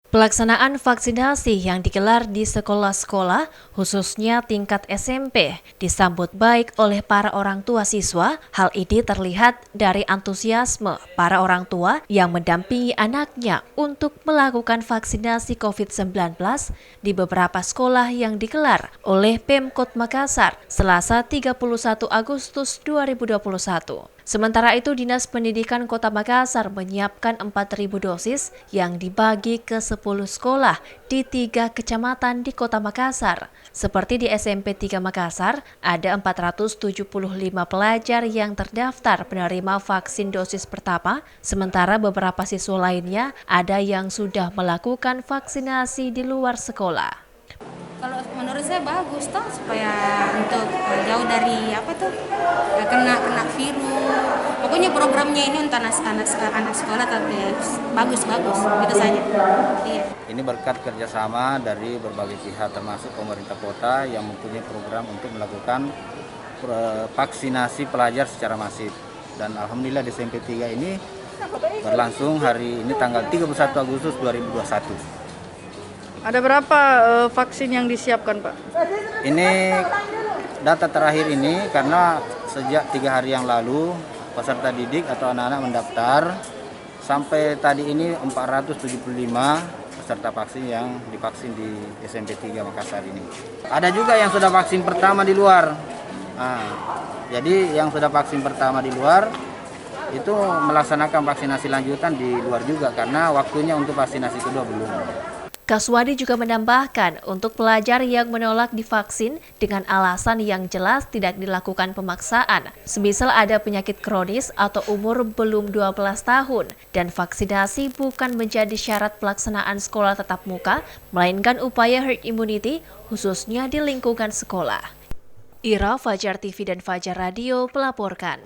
Pelaksanaan vaksinasi yang digelar di sekolah-sekolah, khususnya tingkat SMP, disambut baik oleh para orang tua siswa. Hal ini terlihat dari antusiasme para orang tua yang mendampingi anaknya untuk melakukan vaksinasi COVID-19 di beberapa sekolah yang digelar oleh Pemkot Makassar, Selasa 31 Agustus 2021. Sementara itu, Dinas Pendidikan Kota Makassar menyiapkan 4.000 dosis yang dibagi ke 10 sekolah di 3 kecamatan di Kota Makassar. Seperti di SMP 3 Makassar, ada 475 pelajar yang terdaftar penerima vaksin dosis pertama, sementara beberapa siswa lainnya ada yang sudah melakukan vaksinasi di luar sekolah. Kalau menurut saya bagus toh, supaya untuk jauh dari kena virus. Pokoknya programnya ini untuk anak sekolah tapi bagus gitu saja. Iya. Ini berkat kerjasama dari berbagai pihak termasuk pemerintah kota yang mempunyai program untuk melakukan vaksinasi pelajar secara masif. Dan alhamdulillah di SMP 3 ini berlangsung hari ini tanggal 31 Agustus 2021. Ada berapa vaksin yang disiapkan, Pak? Ini data terakhir ini karena sejak 3 hari yang lalu peserta didik atau anak-anak mendaftar sampai tadi ini 475 peserta vaksin yang divaksin di SMP 3 Makassar ini. Ada juga yang sudah vaksin pertama di luar. Jadi yang sudah vaksin pertama di luar itu melaksanakan vaksinasi lanjutan di luar juga karena waktunya untuk vaksinasi kedua belum. Kaswadi juga menambahkan untuk pelajar yang menolak divaksin dengan alasan yang jelas tidak dilakukan pemaksaan, semisal ada penyakit kronis atau umur belum 12 tahun, dan vaksinasi bukan menjadi syarat pelaksanaan sekolah tatap muka, melainkan upaya herd immunity khususnya di lingkungan sekolah. Ira, Fajar TV dan Fajar Radio melaporkan.